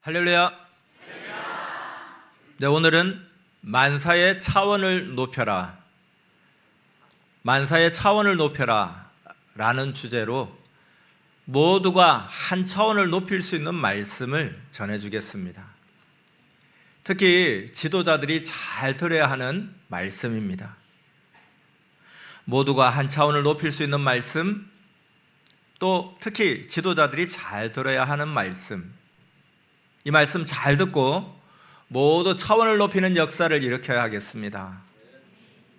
할렐루야. 네, 오늘은 만사의 차원을 높여라, 만사의 차원을 높여라 라는 주제로 모두가 한 차원을 높일 수 있는 말씀을 전해주겠습니다. 특히 지도자들이 잘 들어야 하는 말씀입니다. 모두가 한 차원을 높일 수 있는 말씀, 또 특히 지도자들이 잘 들어야 하는 말씀, 이 말씀 잘 듣고 모두 차원을 높이는 역사를 일으켜야 하겠습니다.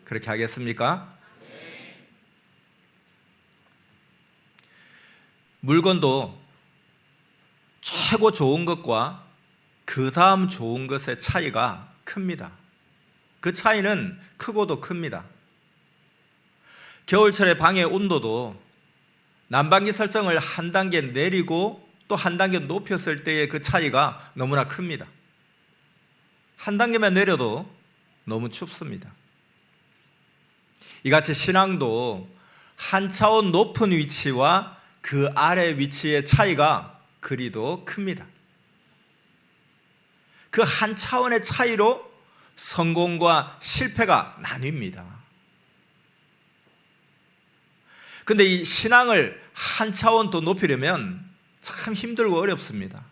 그렇게 하겠습니까? 물건도 최고 좋은 것과 그 다음 좋은 것의 차이가 큽니다. 그 차이는 크고도 큽니다. 겨울철에 방의 온도도 난방기 설정을 한 단계 내리고 또 한 단계 높였을 때의 그 차이가 너무나 큽니다. 한 단계만 내려도 너무 춥습니다. 이같이 신앙도 한 차원 높은 위치와 그 아래 위치의 차이가 그리도 큽니다. 그 한 차원의 차이로 성공과 실패가 나뉩니다. 근데 이 신앙을 한 차원 더 높이려면 참 힘들고 어렵습니다.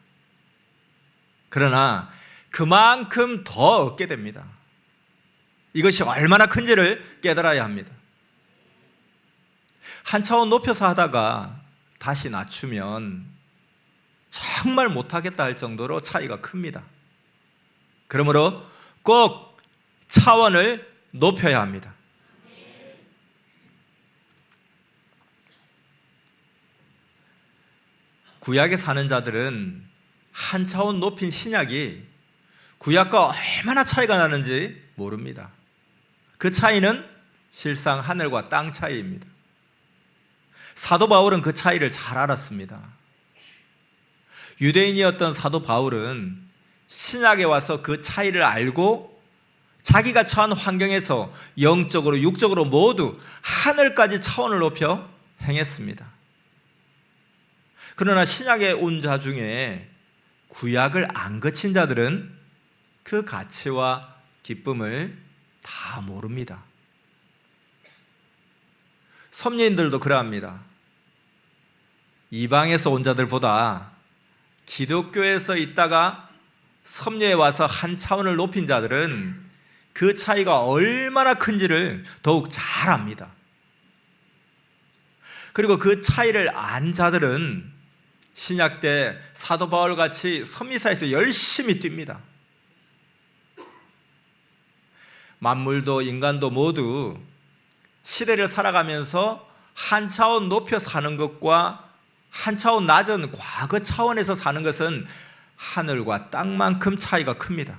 그러나 그만큼 더 얻게 됩니다. 이것이 얼마나 큰지를 깨달아야 합니다. 한 차원 높여서 하다가 다시 낮추면 정말 못하겠다 할 정도로 차이가 큽니다. 그러므로 꼭 차원을 높여야 합니다. 구약에 사는 자들은 한 차원 높인 신약이 구약과 얼마나 차이가 나는지 모릅니다. 그 차이는 실상 하늘과 땅 차이입니다. 사도 바울은 그 차이를 잘 알았습니다. 유대인이었던 사도 바울은 신약에 와서 그 차이를 알고 자기가 처한 환경에서 영적으로 육적으로 모두 하늘까지 차원을 높여 행했습니다. 그러나 신약에 온 자 중에 구약을 안 거친 자들은 그 가치와 기쁨을 다 모릅니다. 섭리인들도 그러합니다. 이방에서 온 자들보다 기독교에서 있다가 섭리에 와서 한 차원을 높인 자들은 그 차이가 얼마나 큰지를 더욱 잘 압니다. 그리고 그 차이를 안 자들은 신약 때 사도 바울 같이 섭리사에서 열심히 뜁니다. 만물도 인간도 모두 시대를 살아가면서 한 차원 높여 사는 것과 한 차원 낮은 과거 차원에서 사는 것은 하늘과 땅만큼 차이가 큽니다.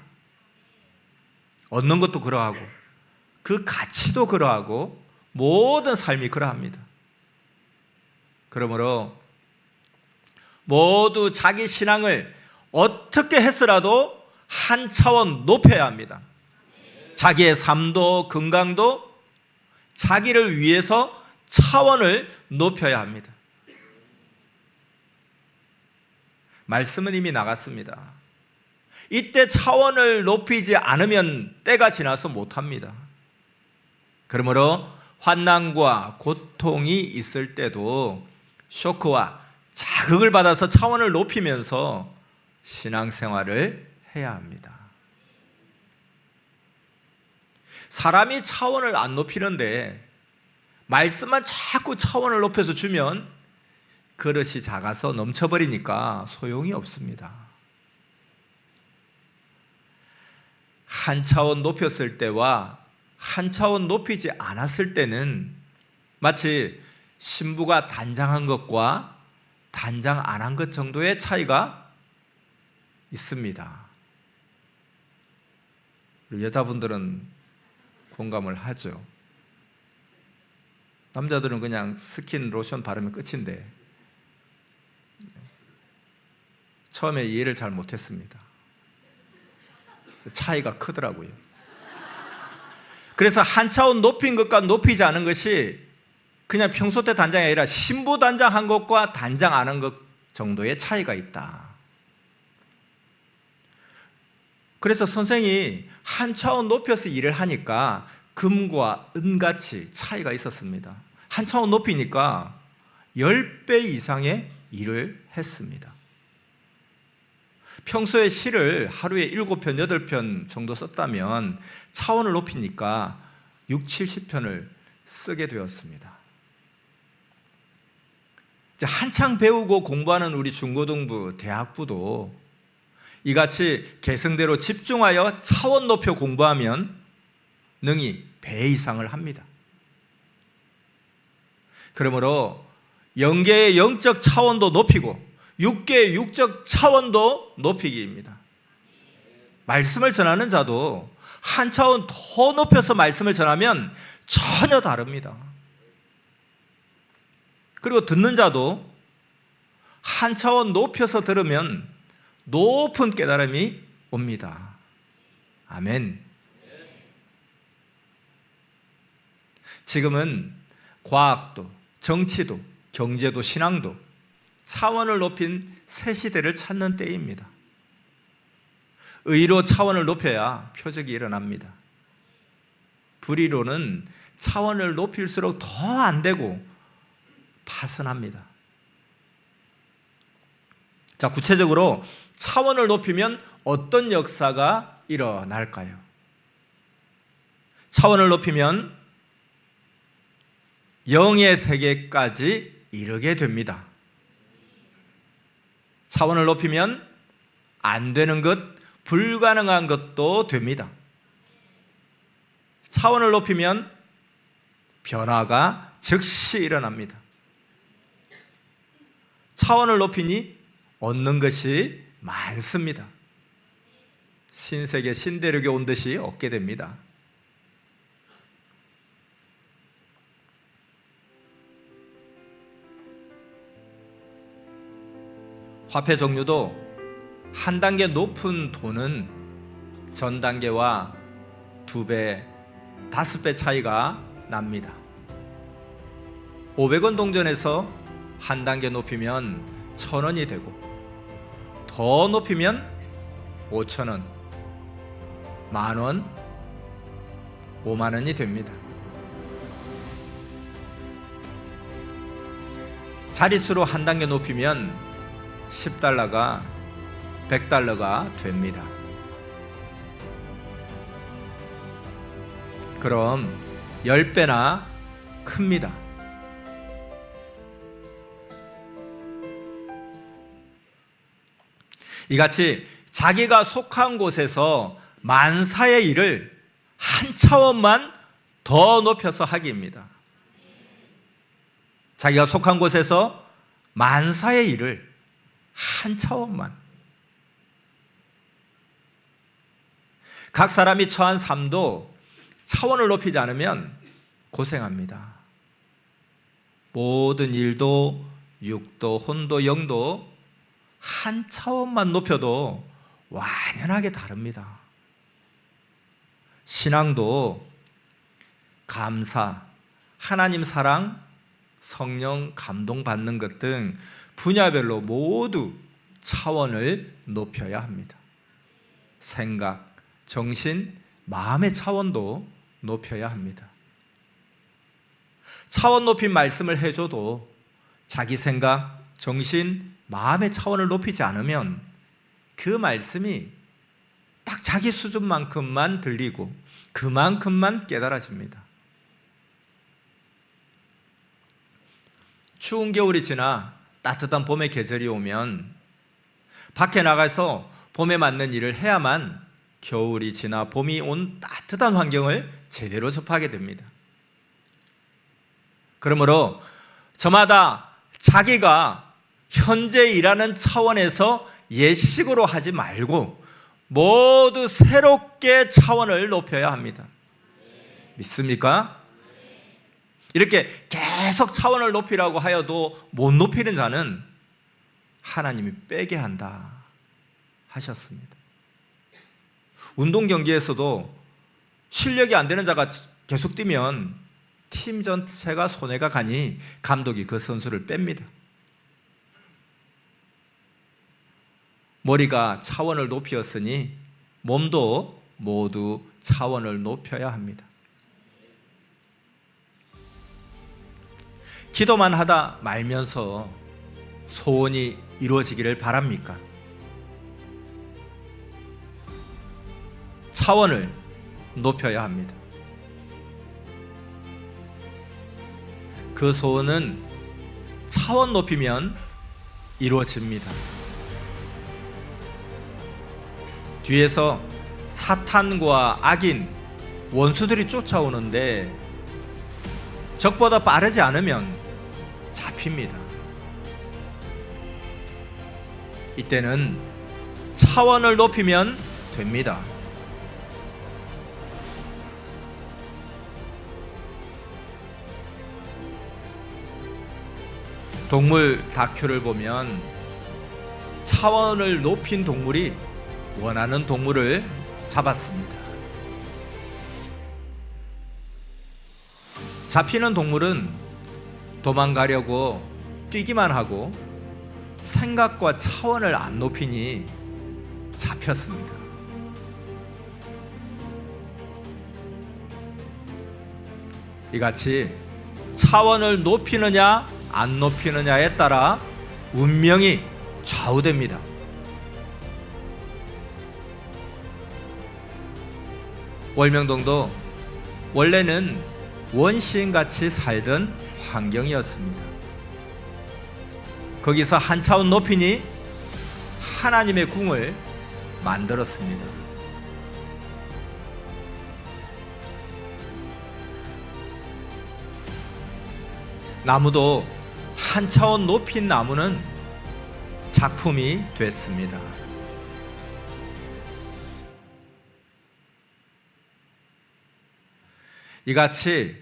얻는 것도 그러하고 그 가치도 그러하고 모든 삶이 그러합니다. 그러므로 모두 자기 신앙을 어떻게 해서라도 한 차원 높여야 합니다. 자기의 삶도 건강도 자기를 위해서 차원을 높여야 합니다. 말씀은 이미 나갔습니다. 이때 차원을 높이지 않으면 때가 지나서 못합니다. 그러므로 환난과 고통이 있을 때도 쇼크와 자극을 받아서 차원을 높이면서 신앙생활을 해야 합니다. 사람이 차원을 안 높이는데 말씀만 자꾸 차원을 높여서 주면 그릇이 작아서 넘쳐버리니까 소용이 없습니다. 한 차원 높였을 때와 한 차원 높이지 않았을 때는 마치 신부가 단장한 것과 단장 안 한 것 정도의 차이가 있습니다. 여자분들은 공감을 하죠. 남자들은 그냥 스킨 로션 바르면 끝인데 처음에 이해를 잘 못했습니다. 차이가 크더라고요. 그래서 한 차원 높인 것과 높이지 않은 것이 그냥 평소 때 단장이 아니라 신부 단장한 것과 단장 안 한 것 정도의 차이가 있다. 그래서 선생이 한 차원 높여서 일을 하니까 금과 은같이 차이가 있었습니다. 한 차원 높이니까 10배 이상의 일을 했습니다. 평소에 시를 하루에 7편, 8편 정도 썼다면 차원을 높이니까 6, 70편을 쓰게 되었습니다. 한창 배우고 공부하는 우리 중고등부, 대학부도 이같이 개성대로 집중하여 차원 높여 공부하면 능히 배 이상을 합니다. 그러므로 영계의 영적 차원도 높이고 육계의 육적 차원도 높이기입니다. 말씀을 전하는 자도 한 차원 더 높여서 말씀을 전하면 전혀 다릅니다. 그리고 듣는 자도 한 차원 높여서 들으면 높은 깨달음이 옵니다. 아멘. 지금은 과학도, 정치도, 경제도, 신앙도 차원을 높인 새 시대를 찾는 때입니다. 의로 차원을 높여야 표적이 일어납니다. 불의로는 차원을 높일수록 더 안 되고 파선합니다. 자, 구체적으로 차원을 높이면 어떤 역사가 일어날까요? 차원을 높이면 영의 세계까지 이르게 됩니다. 차원을 높이면 안 되는 것, 불가능한 것도 됩니다. 차원을 높이면 변화가 즉시 일어납니다. 차원을 높이니 얻는 것이 많습니다. 신세계, 신대륙에 온 듯이 얻게 됩니다. 화폐 종류도 한 단계 높은 돈은 전 단계와 2배, 5배 차이가 납니다. 500원 동전에서 한 단계 높이면 1,000원이 되고 더 높이면 5,000원, 10,000원, 50,000원이 됩니다. 자릿수로 한 단계 높이면 10달러가 100달러가 됩니다. 그럼 10배나 큽니다. 이같이 자기가 속한 곳에서 만사의 일을 한 차원만 더 높여서 하기입니다. 자기가 속한 곳에서 만사의 일을 한 차원만. 각 사람이 처한 삶도 차원을 높이지 않으면 고생합니다. 모든 일도 육도, 혼도, 영도 한 차원만 높여도 완연하게 다릅니다. 신앙도 감사, 하나님 사랑, 성령 감동받는 것 등 분야별로 모두 차원을 높여야 합니다. 생각, 정신, 마음의 차원도 높여야 합니다. 차원 높인 말씀을 해줘도 자기 생각, 정신, 마음의 차원을 높이지 않으면 그 말씀이 딱 자기 수준만큼만 들리고 그만큼만 깨달아집니다. 추운 겨울이 지나 따뜻한 봄의 계절이 오면 밖에 나가서 봄에 맞는 일을 해야만 겨울이 지나 봄이 온 따뜻한 환경을 제대로 접하게 됩니다. 그러므로 저마다 자기가 현재 일하는 차원에서 옛식으로 하지 말고 모두 새롭게 차원을 높여야 합니다. 믿습니까? 이렇게 계속 차원을 높이라고 하여도 못 높이는 자는 하나님이 빼게 한다 하셨습니다. 운동 경기에서도 실력이 안 되는 자가 계속 뛰면 팀 전체가 손해가 가니 감독이 그 선수를 뺍니다. 머리가 차원을 높였으니 몸도 모두 차원을 높여야 합니다. 기도만 하다 말면서 소원이 이루어지기를 바랍니까? 차원을 높여야 합니다. 그 소원은 차원 높이면 이루어집니다. 뒤에서 사탄과 악인, 원수들이 쫓아오는데 적보다 빠르지 않으면 잡힙니다. 이때는 차원을 높이면 됩니다. 동물 다큐를 보면 차원을 높인 동물이 원하는 동물을 잡았습니다. 잡히는 동물은 도망가려고 뛰기만 하고 생각과 차원을 안 높이니 잡혔습니다. 이같이 차원을 높이느냐 안 높이느냐에 따라 운명이 좌우됩니다. 월명동도 원래는 원시인같이 살던 환경이었습니다. 거기서 한 차원 높이니 하나님의 궁을 만들었습니다. 나무도 한 차원 높인 나무는 작품이 됐습니다. 이같이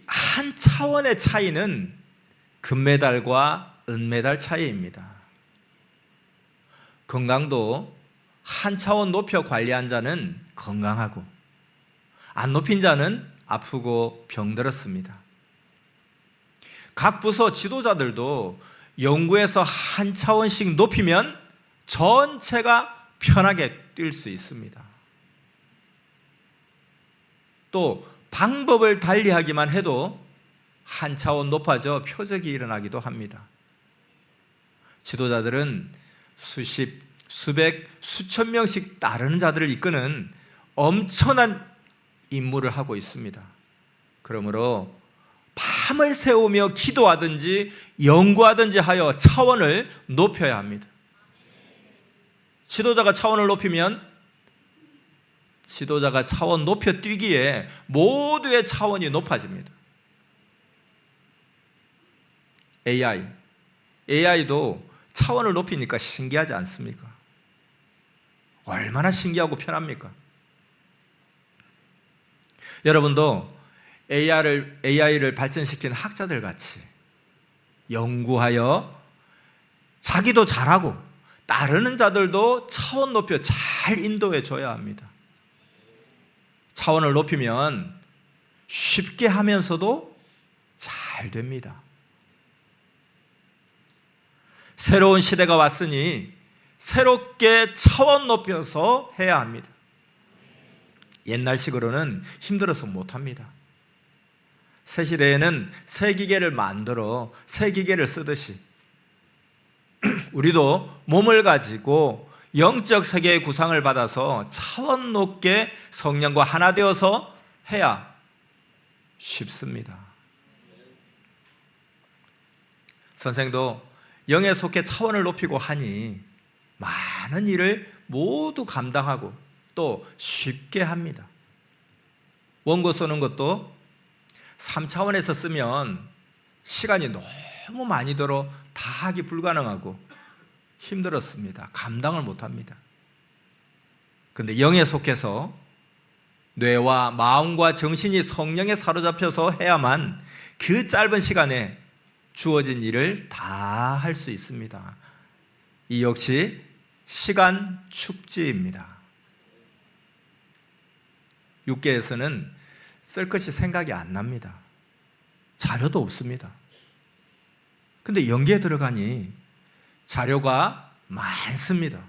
한 차원의 차이는 금메달과 은메달 차이입니다. 건강도 한 차원 높여 관리한 자는 건강하고 안 높인 자는 아프고 병들었습니다. 각 부서 지도자들도 연구에서 한 차원씩 높이면 전체가 편하게 뛸 수 있습니다. 또 방법을 달리하기만 해도 한 차원 높아져 표적이 일어나기도 합니다. 지도자들은 수십, 수백, 수천 명씩 따르는 자들을 이끄는 엄청난 임무를 하고 있습니다. 그러므로 밤을 새우며 기도하든지 연구하든지 하여 차원을 높여야 합니다. 지도자가 차원을 높이면 지도자가 차원 높여 뛰기에 모두의 차원이 높아집니다. AI도 차원을 높이니까 신기하지 않습니까? 얼마나 신기하고 편합니까? 여러분도 AI를 발전시킨 학자들 같이 연구하여 자기도 잘하고 따르는 자들도 차원 높여 잘 인도해 줘야 합니다. 차원을 높이면 쉽게 하면서도 잘 됩니다. 새로운 시대가 왔으니 새롭게 차원 높여서 해야 합니다. 옛날식으로는 힘들어서 못합니다. 새 시대에는 새 기계를 만들어 새 기계를 쓰듯이 우리도 몸을 가지고 영적 세계의 구상을 받아서 차원 높게 성령과 하나 되어서 해야 쉽습니다. 선생도 영에 속해 차원을 높이고 하니 많은 일을 모두 감당하고 또 쉽게 합니다. 원고 쓰는 것도 3차원에서 쓰면 시간이 너무 많이 들어 다 하기 불가능하고 힘들었습니다. 감당을 못합니다. 그런데 영에 속해서 뇌와 마음과 정신이 성령에 사로잡혀서 해야만 그 짧은 시간에 주어진 일을 다 할 수 있습니다. 이 역시 시간 축지입니다. 육계에서는 쓸 것이 생각이 안 납니다. 자료도 없습니다. 근데 영계에 들어가니 자료가 많습니다.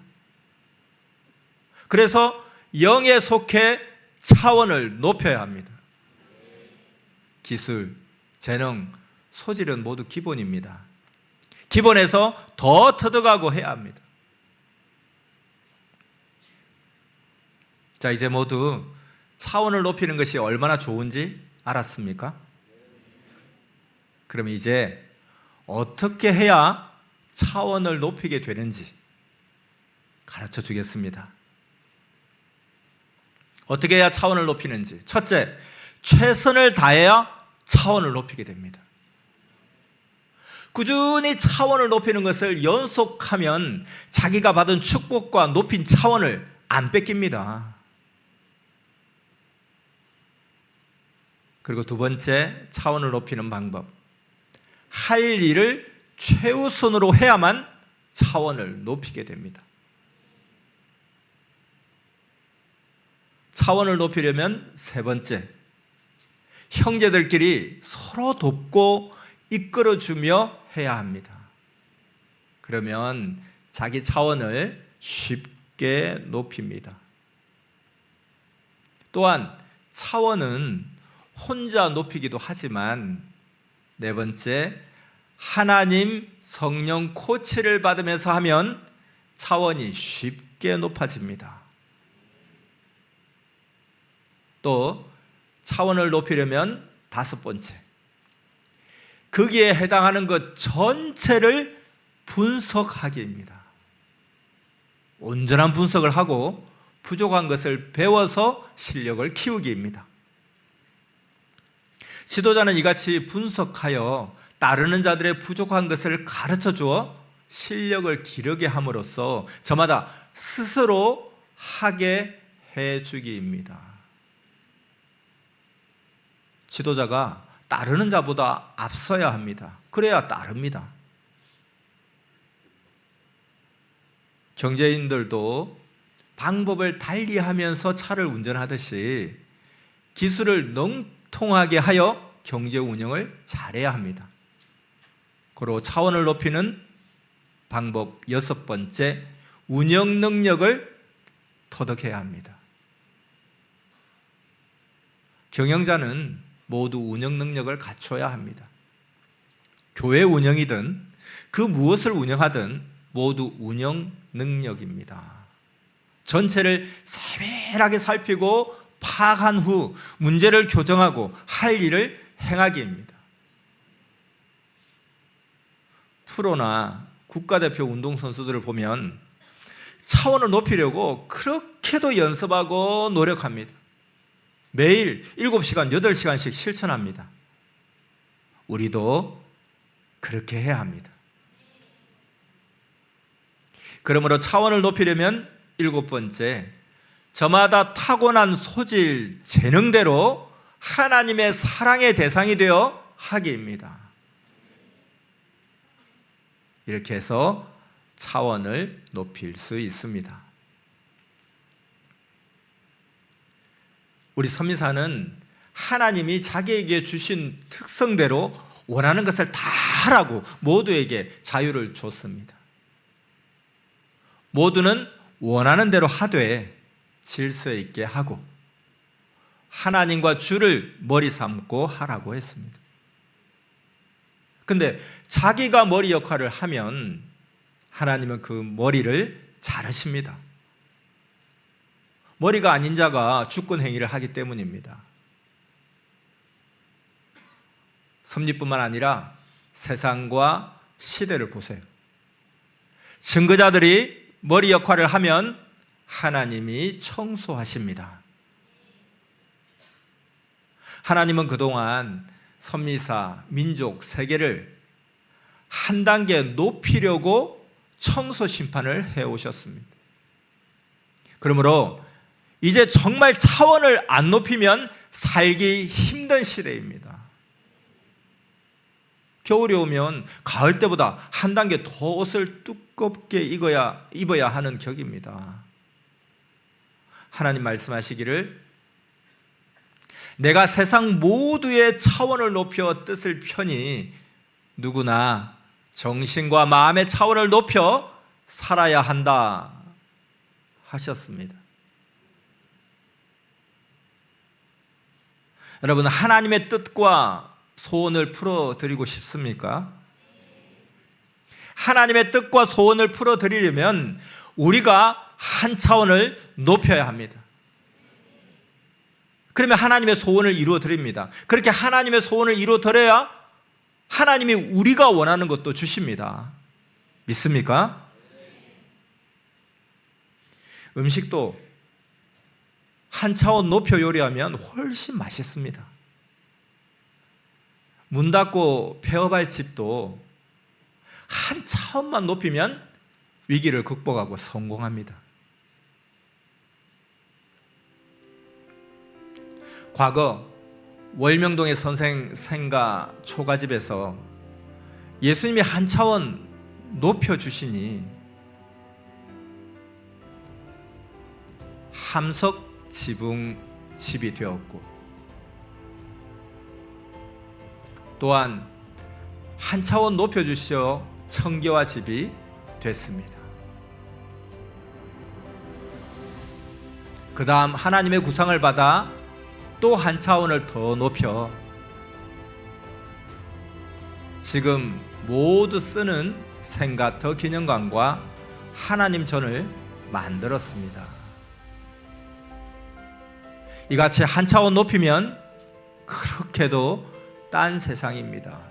그래서 영에 속해 차원을 높여야 합니다. 기술, 재능, 소질은 모두 기본입니다. 기본에서 더 터득하고 해야 합니다. 자, 이제 모두 차원을 높이는 것이 얼마나 좋은지 알았습니까? 그럼 이제 어떻게 해야 차원을 높이게 되는지 가르쳐 주겠습니다. 어떻게 해야 차원을 높이는지. 첫째, 최선을 다해야 차원을 높이게 됩니다. 꾸준히 차원을 높이는 것을 연속하면 자기가 받은 축복과 높인 차원을 안 뺏깁니다. 그리고 두 번째, 차원을 높이는 방법. 할 일을 최우선으로 해야만 차원을 높이게 됩니다. 차원을 높이려면 세 번째, 형제들끼리 서로 돕고 이끌어주며 해야 합니다. 그러면 자기 차원을 쉽게 높입니다. 또한 차원은 혼자 높이기도 하지만 네 번째, 하나님 성령 코치를 받으면서 하면 차원이 쉽게 높아집니다. 또 차원을 높이려면 다섯 번째, 거기에 해당하는 것 전체를 분석하기입니다. 온전한 분석을 하고 부족한 것을 배워서 실력을 키우기입니다. 지도자는 이같이 분석하여 따르는 자들의 부족한 것을 가르쳐 주어 실력을 기르게 함으로써 저마다 스스로 하게 해주기입니다. 지도자가 따르는 자보다 앞서야 합니다. 그래야 따릅니다. 경제인들도 방법을 달리하면서 차를 운전하듯이 기술을 능통하게 하여 경제 운영을 잘해야 합니다. 그리고 차원을 높이는 방법 여섯 번째, 운영 능력을 터득해야 합니다. 경영자는 모두 운영 능력을 갖춰야 합니다. 교회 운영이든 그 무엇을 운영하든 모두 운영 능력입니다. 전체를 세밀하게 살피고 파악한 후 문제를 교정하고 할 일을 행하기입니다. 프로나 국가대표 운동선수들을 보면 차원을 높이려고 그렇게도 연습하고 노력합니다. 매일 7시간, 8시간씩 실천합니다. 우리도 그렇게 해야 합니다. 그러므로 차원을 높이려면 일곱 번째, 저마다 타고난 소질, 재능대로 하나님의 사랑의 대상이 되어 하기입니다. 이렇게 해서 차원을 높일 수 있습니다. 우리 선미사는 하나님이 자기에게 주신 특성대로 원하는 것을 다 하라고 모두에게 자유를 줬습니다. 모두는 원하는 대로 하되 질서 있게 하고 하나님과 주를 머리 삼고 하라고 했습니다. 근데 자기가 머리 역할을 하면 하나님은 그 머리를 자르십니다. 머리가 아닌 자가 주권 행위를 하기 때문입니다. 섭리뿐만 아니라 세상과 시대를 보세요. 증거자들이 머리 역할을 하면 하나님이 청소하십니다. 하나님은 그동안 선미사, 민족, 세계를 한 단계 높이려고 청소 심판을 해오셨습니다. 그러므로 이제 정말 차원을 안 높이면 살기 힘든 시대입니다. 겨울이 오면 가을 때보다 한 단계 더 옷을 두껍게 입어야 하는 격입니다. 하나님 말씀하시기를 내가 세상 모두의 차원을 높여 뜻을 펴니 누구나 정신과 마음의 차원을 높여 살아야 한다 하셨습니다. 여러분, 하나님의 뜻과 소원을 풀어드리고 싶습니까? 하나님의 뜻과 소원을 풀어드리려면 우리가 한 차원을 높여야 합니다. 그러면 하나님의 소원을 이루어드립니다. 그렇게 하나님의 소원을 이루어드려야 하나님이 우리가 원하는 것도 주십니다. 믿습니까? 음식도 한 차원 높여 요리하면 훨씬 맛있습니다. 문 닫고 폐업할 집도 한 차원만 높이면 위기를 극복하고 성공합니다. 과거 월명동의 선생 생가 초가집에서 예수님이 한 차원 높여주시니 함석 지붕 집이 되었고, 또한 한 차원 높여주시어 청계와 집이 됐습니다. 그 다음 하나님의 구상을 받아 또 한 차원을 더 높여 지금 모두 쓰는 생가 더 기념관과 하나님 전을 만들었습니다. 이같이 한 차원 높이면 그렇게도 딴 세상입니다.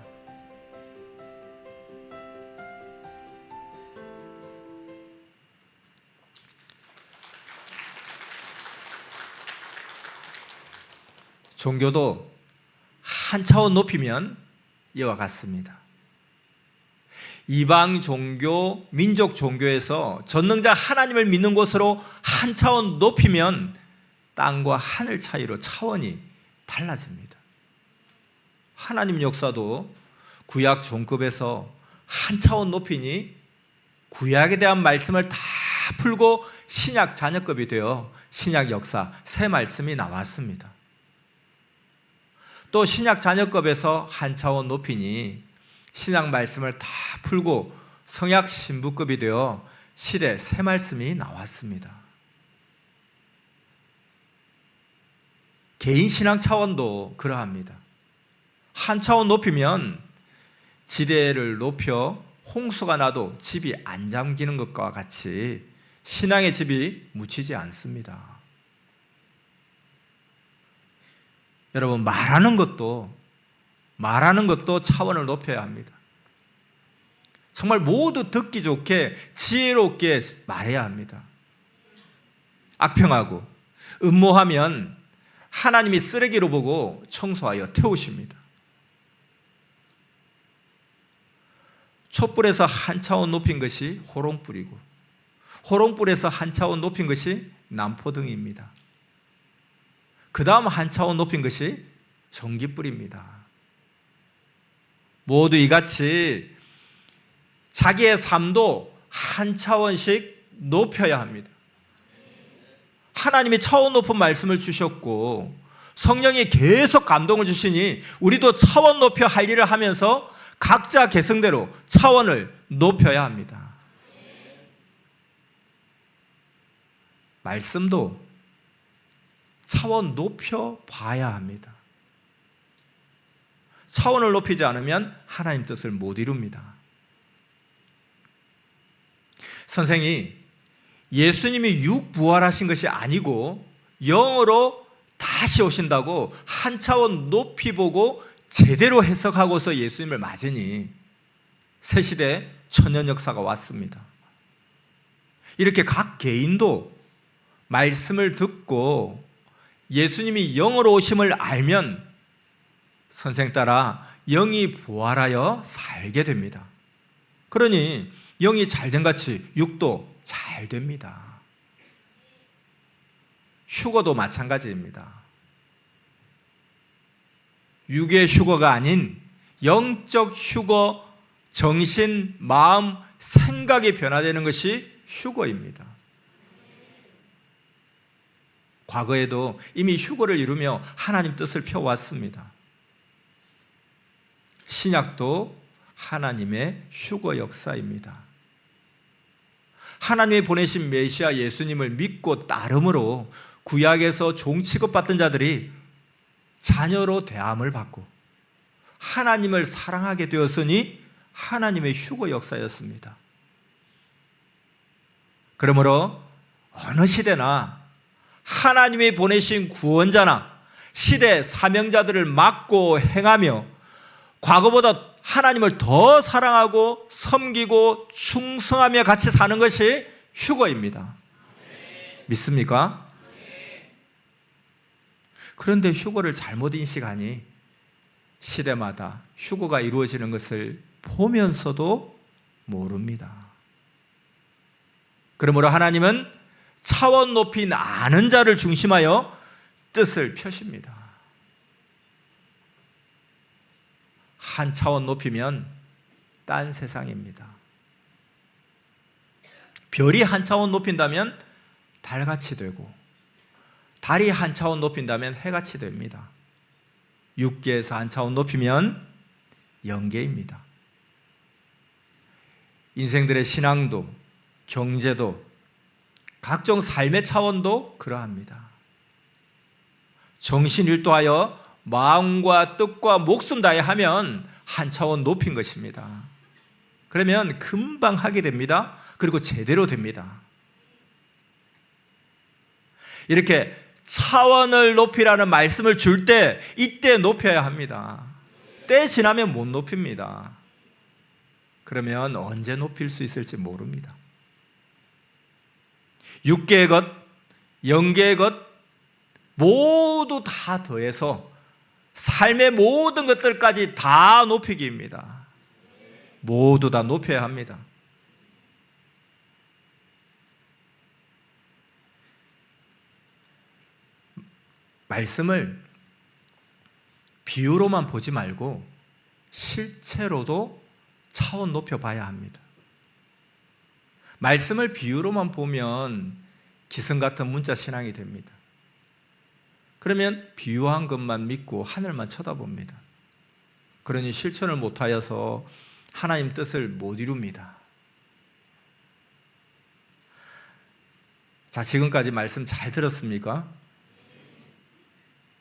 종교도 한 차원 높이면 이와 같습니다. 이방 종교, 민족 종교에서 전능자 하나님을 믿는 곳으로 한 차원 높이면 땅과 하늘 차이로 차원이 달라집니다. 하나님 역사도 구약 종급에서 한 차원 높이니 구약에 대한 말씀을 다 풀고 신약 잔여급이 되어 신약 역사 새 말씀이 나왔습니다. 또 신약 잔여급에서 한 차원 높이니 신약 말씀을 다 풀고 성약 신부급이 되어 시대 새 말씀이 나왔습니다. 개인 신앙 차원도 그러합니다. 한 차원 높이면 지대를 높여 홍수가 나도 집이 안 잠기는 것과 같이 신앙의 집이 묻히지 않습니다. 여러분, 말하는 것도 차원을 높여야 합니다. 정말 모두 듣기 좋게 지혜롭게 말해야 합니다. 악평하고 음모하면 하나님이 쓰레기로 보고 청소하여 태우십니다. 촛불에서 한 차원 높인 것이 호롱불이고, 호롱불에서 한 차원 높인 것이 남포등입니다. 그 다음 한 차원 높인 것이 전기불입니다. 모두 이같이 자기의 삶도 한 차원씩 높여야 합니다. 하나님이 차원 높은 말씀을 주셨고 성령이 계속 감동을 주시니 우리도 차원 높여 할 일을 하면서 각자 개성대로 차원을 높여야 합니다. 말씀도 차원 높여 봐야 합니다. 차원을 높이지 않으면 하나님 뜻을 못 이룹니다. 선생이 예수님이 육부활하신 것이 아니고 영으로 다시 오신다고 한 차원 높이 보고 제대로 해석하고서 예수님을 맞으니 새시대 천년 역사가 왔습니다. 이렇게 각 개인도 말씀을 듣고 예수님이 영으로 오심을 알면 선생 따라 영이 부활하여 살게 됩니다. 그러니 영이 잘된 같이 육도 잘 됩니다. 휴거도 마찬가지입니다. 육의 휴거가 아닌 영적 휴거, 정신, 마음, 생각이 변화되는 것이 휴거입니다. 과거에도 이미 휴거를 이루며 하나님 뜻을 펴왔습니다. 신약도 하나님의 휴거 역사입니다. 하나님이 보내신 메시아 예수님을 믿고 따름으로 구약에서 종 취급받던 자들이 자녀로 대함을 받고 하나님을 사랑하게 되었으니 하나님의 휴거 역사였습니다. 그러므로 어느 시대나 하나님이 보내신 구원자나 시대 사명자들을 맡고 행하며 과거보다 하나님을 더 사랑하고 섬기고 충성하며 같이 사는 것이 휴거입니다. 믿습니까? 그런데 휴거를 잘못 인식하니 시대마다 휴거가 이루어지는 것을 보면서도 모릅니다. 그러므로 하나님은 차원 높이 아는 자를 중심하여 뜻을 펴십니다. 한 차원 높이면 딴 세상입니다. 별이 한 차원 높인다면 달같이 되고 달이 한 차원 높인다면 해같이 됩니다. 육계에서 한 차원 높이면 영계입니다. 인생들의 신앙도 경제도 각종 삶의 차원도 그러합니다. 정신일도하여 마음과 뜻과 목숨 다해 하면 한 차원 높인 것입니다. 그러면 금방 하게 됩니다. 그리고 제대로 됩니다. 이렇게 차원을 높이라는 말씀을 줄 때 이때 높여야 합니다. 때 지나면 못 높입니다. 그러면 언제 높일 수 있을지 모릅니다. 육계의 것, 영계의 것 모두 다 더해서 삶의 모든 것들까지 다 높이기입니다. 모두 다 높여야 합니다. 말씀을 비유로만 보지 말고 실체로도 차원 높여봐야 합니다. 말씀을 비유로만 보면 기승 같은 문자 신앙이 됩니다. 그러면 비유한 것만 믿고 하늘만 쳐다봅니다. 그러니 실천을 못하여서 하나님 뜻을 못 이룹니다. 자, 지금까지 말씀 잘 들었습니까?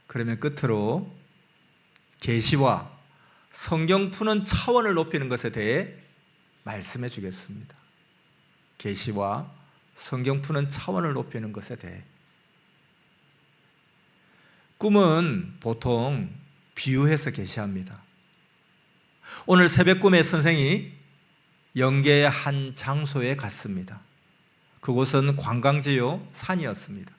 그러면 끝으로 계시와 성경 푸는 차원을 높이는 것에 대해 말씀해 주겠습니다. 계시와 성경 푸는 차원을 높이는 것에 대해. 꿈은 보통 비유해서 계시합니다. 오늘 새벽 꿈에 선생이 영계의 한 장소에 갔습니다. 그곳은 관광지요 산이었습니다.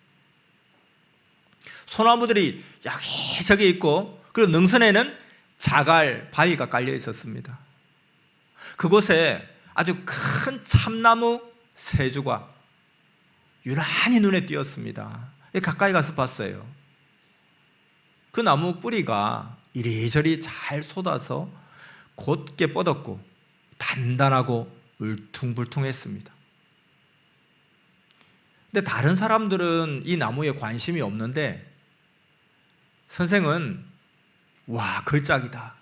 소나무들이 여기저기 있고 그리고 능선에는 자갈 바위가 깔려 있었습니다. 그곳에 아주 큰 참나무 세 주가 유난히 눈에 띄었습니다. 가까이 가서 봤어요. 그 나무 뿌리가 이리저리 잘 쏟아서 곧게 뻗었고 단단하고 울퉁불퉁했습니다. 근데 다른 사람들은 이 나무에 관심이 없는데 선생은 와, 걸작이다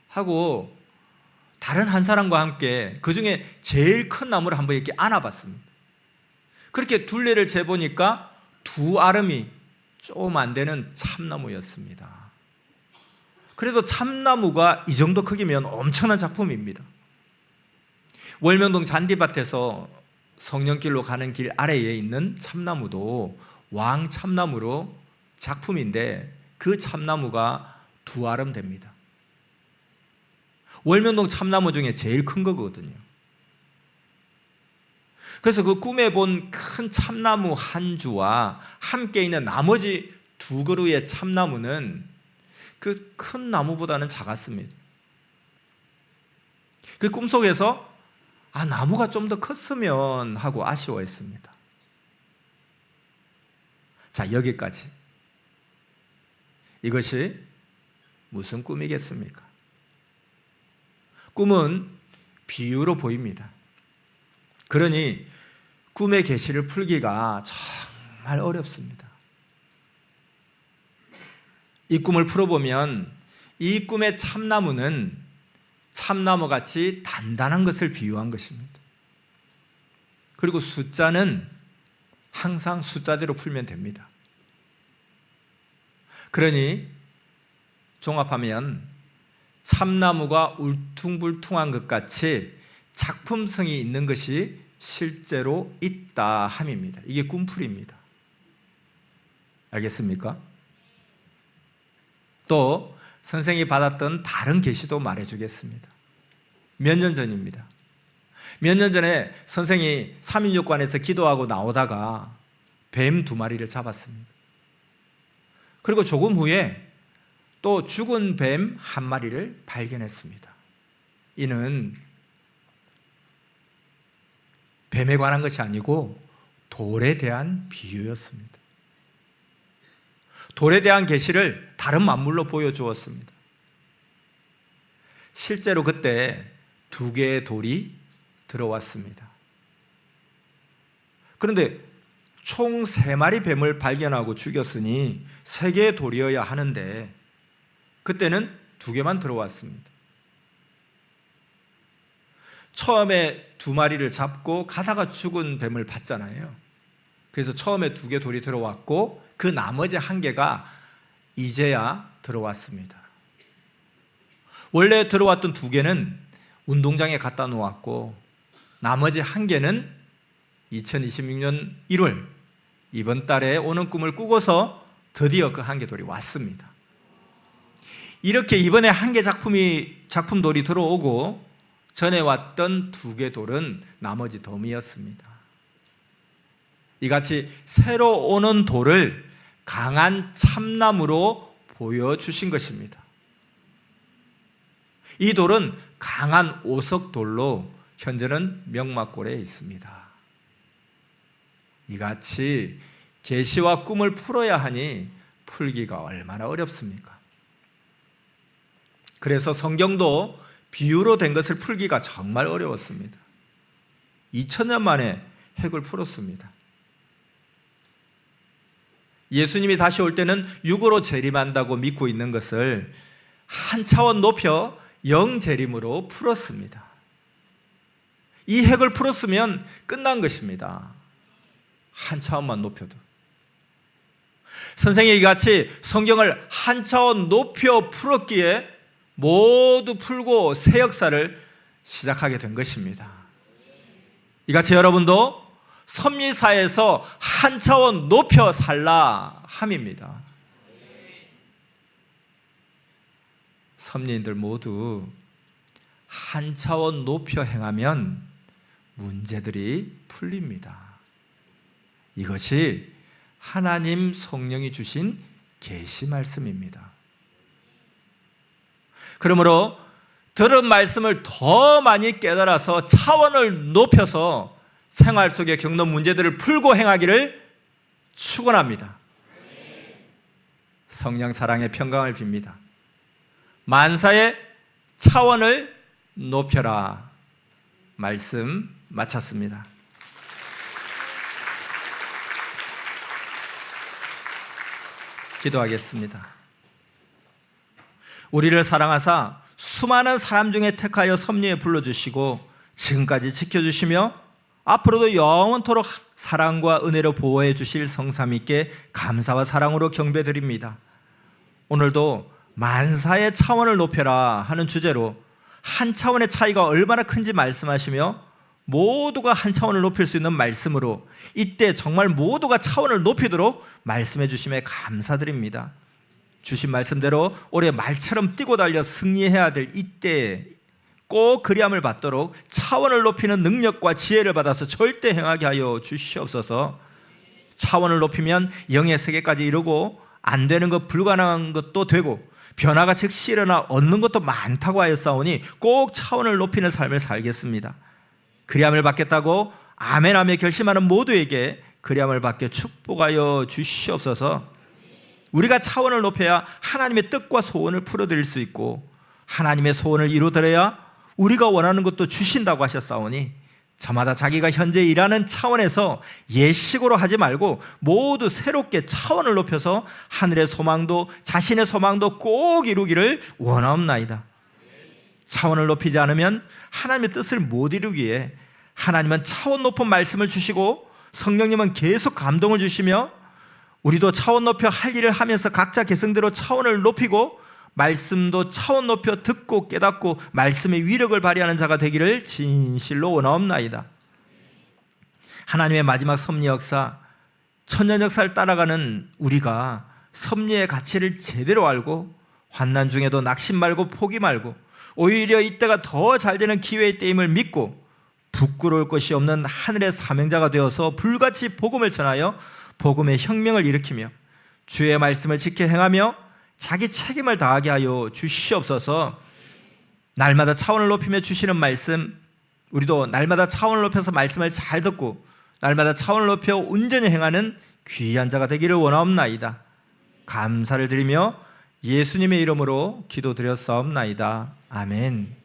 하고 다른 한 사람과 함께 그 중에 제일 큰 나무를 한번 이렇게 안아봤습니다. 그렇게 둘레를 재보니까 두 아름이 조금 안 되는 참나무였습니다. 그래도 참나무가 이 정도 크기면 엄청난 작품입니다. 월명동 잔디밭에서 성령길로 가는 길 아래에 있는 참나무도 왕참나무로 작품인데 그 참나무가 두 아름 됩니다. 월명동 참나무 중에 제일 큰 거거든요. 그래서 그 꿈에 본 큰 참나무 한 주와 함께 있는 나머지 두 그루의 참나무는 그 큰 나무보다는 작았습니다. 그 꿈속에서 나무가 좀 더 컸으면 하고 아쉬워했습니다. 자, 여기까지. 이것이 무슨 꿈이겠습니까? 꿈은 비유로 보입니다. 그러니 꿈의 계시를 풀기가 정말 어렵습니다. 이 꿈을 풀어보면 이 꿈의 참나무는 참나무같이 단단한 것을 비유한 것입니다. 그리고 숫자는 항상 숫자대로 풀면 됩니다. 그러니 종합하면 참나무가 울퉁불퉁한 것 같이 작품성이 있는 것이 실제로 있다 함입니다. 이게 꿈풀이입니다. 알겠습니까? 또 선생이 받았던 다른 계시도 말해주겠습니다. 몇 년 전입니다. 몇 년 전에 선생이 316관에서 기도하고 나오다가 뱀 2마리를 잡았습니다. 그리고 조금 후에 또 죽은 뱀 1마리를 발견했습니다. 이는 뱀에 관한 것이 아니고 돌에 대한 비유였습니다. 돌에 대한 계시를 다른 만물로 보여주었습니다. 실제로 그때 2개의 돌이 들어왔습니다. 그런데 총 3마리 뱀을 발견하고 죽였으니 3개의 돌이어야 하는데 그때는 2개만 들어왔습니다. 처음에 2마리를 잡고 가다가 죽은 뱀을 봤잖아요. 그래서 처음에 2개 돌이 들어왔고 그 나머지 1개가 이제야 들어왔습니다. 원래 들어왔던 2개는 운동장에 갖다 놓았고 나머지 1개는 2026년 1월 이번 달에 오는 꿈을 꾸고서 드디어 그 1개 돌이 왔습니다. 이렇게 이번에 1개 작품 돌이 들어오고 전에 왔던 2개 돌은 나머지 덤이었습니다. 이같이 새로 오는 돌을 강한 참나무로 보여주신 것입니다. 이 돌은 강한 오석돌로 현재는 명막골에 있습니다. 이같이 계시와 꿈을 풀어야 하니 풀기가 얼마나 어렵습니까? 그래서 성경도 비유로 된 것을 풀기가 정말 어려웠습니다. 2000년 만에 핵을 풀었습니다. 예수님이 다시 올 때는 육으로 재림한다고 믿고 있는 것을 한 차원 높여 영재림으로 풀었습니다. 이 핵을 풀었으면 끝난 것입니다. 한 차원만 높여도. 선생이 이같이 성경을 한 차원 높여 풀었기에 모두 풀고 새 역사를 시작하게 된 것입니다. 이같이 여러분도 섭리사에서 한 차원 높여 살라 함입니다. 섭리인들 모두 한 차원 높여 행하면 문제들이 풀립니다. 이것이 하나님 성령이 주신 계시 말씀입니다. 그러므로 들은 말씀을 더 많이 깨달아서 차원을 높여서 생활 속에 겪는 문제들을 풀고 행하기를 축원합니다. 성령 사랑의 평강을 빕니다. 만사의 차원을 높여라. 말씀 마쳤습니다. 기도하겠습니다. 우리를 사랑하사 수많은 사람 중에 택하여 섭리에 불러주시고 지금까지 지켜주시며 앞으로도 영원토록 사랑과 은혜로 보호해 주실 성삼위께 감사와 사랑으로 경배드립니다. 오늘도 만사의 차원을 높여라 하는 주제로 한 차원의 차이가 얼마나 큰지 말씀하시며 모두가 한 차원을 높일 수 있는 말씀으로 이때 정말 모두가 차원을 높이도록 말씀해 주심에 감사드립니다. 주신 말씀대로 올해 말처럼 뛰고 달려 승리해야 될 이때에 꼭 그리함을 받도록 차원을 높이는 능력과 지혜를 받아서 절대 행하게 하여 주시옵소서. 차원을 높이면 영의 세계까지 이루고 안 되는 것 불가능한 것도 되고 변화가 즉시 일어나 얻는 것도 많다고 하였사오니 꼭 차원을 높이는 삶을 살겠습니다. 그리함을 받겠다고 아멘하며 결심하는 모두에게 그리함을 받게 축복하여 주시옵소서. 우리가 차원을 높여야 하나님의 뜻과 소원을 풀어드릴 수 있고 하나님의 소원을 이루어드려야 우리가 원하는 것도 주신다고 하셨사오니 저마다 자기가 현재 일하는 차원에서 예식으로 하지 말고 모두 새롭게 차원을 높여서 하늘의 소망도 자신의 소망도 꼭 이루기를 원하옵나이다. 차원을 높이지 않으면 하나님의 뜻을 못 이루기에 하나님은 차원 높은 말씀을 주시고 성령님은 계속 감동을 주시며 우리도 차원 높여 할 일을 하면서 각자 개성대로 차원을 높이고 말씀도 차원 높여 듣고 깨닫고 말씀의 위력을 발휘하는 자가 되기를 진실로 원하옵나이다. 하나님의 마지막 섭리 역사, 천년 역사를 따라가는 우리가 섭리의 가치를 제대로 알고 환난 중에도 낙심 말고 포기 말고 오히려 이때가 더 잘 되는 기회의 때임을 믿고 부끄러울 것이 없는 하늘의 사명자가 되어서 불같이 복음을 전하여 복음의 혁명을 일으키며 주의 말씀을 지켜 행하며 자기 책임을 다하게 하여 주시옵소서. 날마다 차원을 높이며 주시는 말씀, 우리도 날마다 차원을 높여서 말씀을 잘 듣고 날마다 차원을 높여 온전히 행하는 귀한 자가 되기를 원하옵나이다. 감사를 드리며 예수님의 이름으로 기도드렸사옵나이다. 아멘.